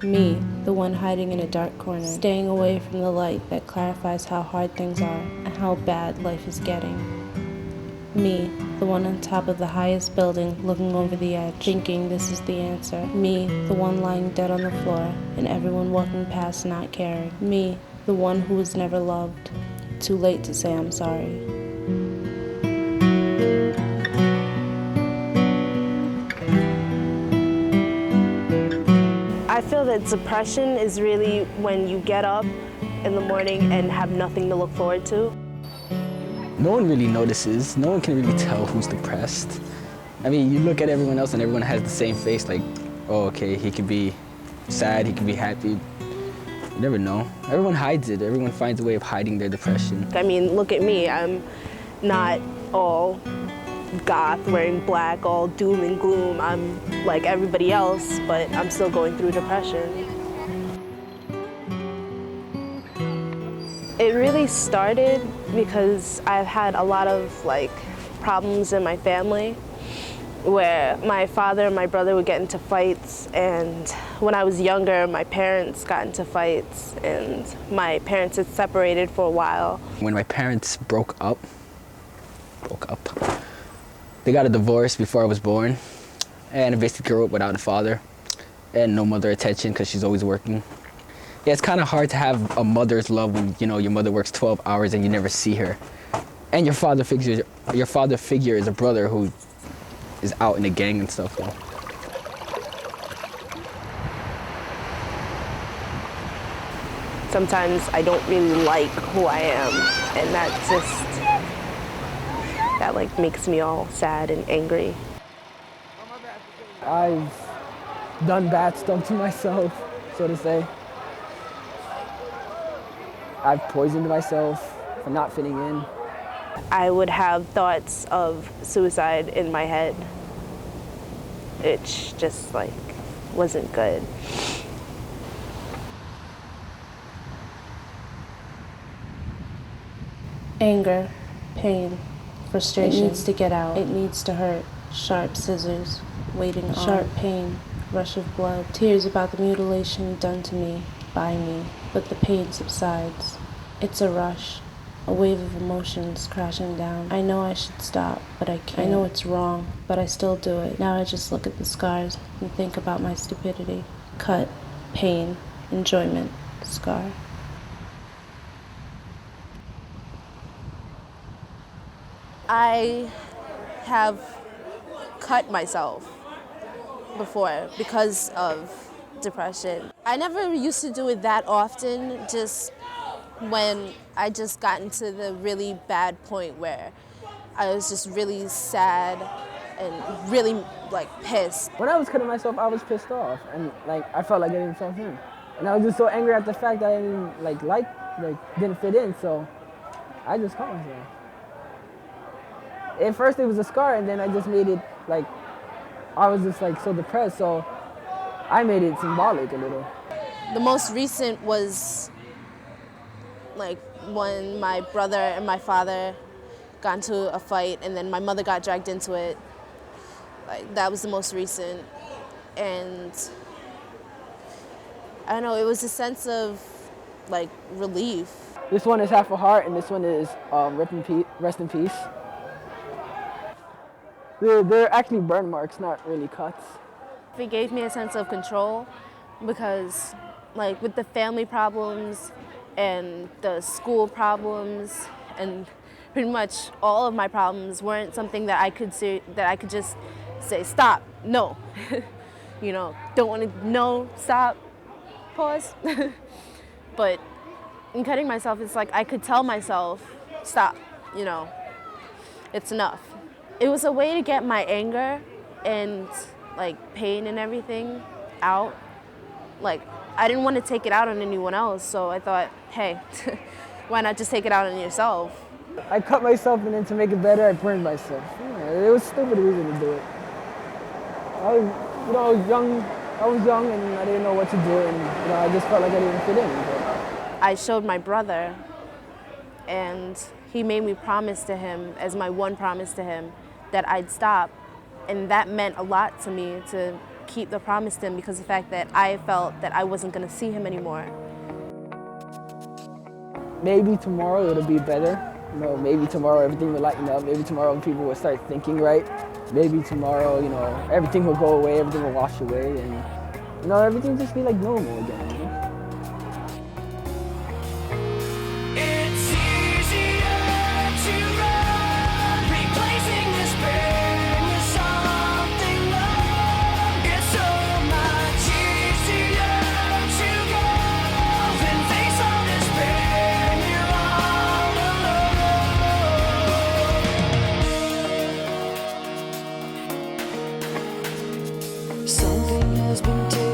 Me, the one hiding in a dark corner, staying away from the light that clarifies how hard things are and how bad life is getting. Me, the one on top of the highest building looking over the edge, thinking this is the answer. Me, the one lying dead on the floor and everyone walking past not caring. Me, the one who was never loved. Too late to say I'm sorry. I feel that depression is really when you get up in the morning and have nothing to look forward to. No one really notices. No one can really tell who's depressed. I mean, you look at everyone else and everyone has the same face, like, oh, okay, he could be sad, he could be happy. You never know. Everyone hides it. Everyone finds a way of hiding their depression. I mean, look at me. I'm not all goth, wearing black, all doom and gloom. I'm like everybody else, but I'm still going through depression. It really started because I've had a lot of problems in my family where my father and my brother would get into fights, and when I was younger, my parents got into fights, and my parents had separated for a while. When my parents broke up, they got a divorce before I was born, and I basically grew up without a father and no mother attention because she's always working. Yeah, it's kind of hard to have a mother's love when, you know, your mother works 12 hours and you never see her. And your father figure is a brother who is out in the gang and stuff. So. Sometimes I don't really like who I am, and that makes me all sad and angry. I've done bad stuff to myself, so to say. I've poisoned myself for not fitting in. I would have thoughts of suicide in my head. It just wasn't good. Anger, pain, frustration. It needs to get out. It needs to hurt. Sharp scissors, waiting on. Sharp pain, rush of blood. Tears about the mutilation done to me, by me. But the pain subsides. It's a rush, a wave of emotions crashing down. I know I should stop, but I can't. I know it's wrong, but I still do it. Now I just look at the scars and think about my stupidity. Cut, pain, enjoyment, scar. I have cut myself before because of depression. I never used to do it that often, just when I just got into the really bad point where I was just really sad and really pissed. When I was cutting myself, I was pissed off, and I felt like I didn't fit in. And I was just so angry at the fact that I didn't didn't fit in, so I just cut myself. At first it was a scar, and then I just made it I was just so depressed, so I made it symbolic a little. The most recent was when my brother and my father got into a fight, and then my mother got dragged into it. That was the most recent, and I don't know, it was a sense of relief. This one is half a heart, and this one is rest in peace. They're actually burn marks, not really cuts. It gave me a sense of control because with the family problems and the school problems and pretty much all of my problems weren't something that I could just say, stop, no. Don't want to, no, stop, pause. But in cutting myself, it's I could tell myself, stop, it's enough. It was a way to get my anger and pain and everything out. I didn't want to take it out on anyone else, so I thought, hey, why not just take it out on yourself? I cut myself, and then to make it better, I burned myself. Yeah, it was a stupid reason to do it. I was young, and I didn't know what to do, and I just felt like I didn't fit in. But I showed my brother, and he made me promise to him, as my one promise to him, that I'd stop. And that meant a lot to me, to keep the promise to him because of the fact that I felt that I wasn't going to see him anymore. Maybe tomorrow it'll be better. You know, maybe tomorrow everything will lighten up. Maybe tomorrow people will start thinking right. Maybe tomorrow, you know, everything will go away, everything will wash away, and you know, everything will just be like normal again. You know? It's easier to run, replacing this pain with something new. It's so much easier to go than face all this pain. You're all alone. Something has been taken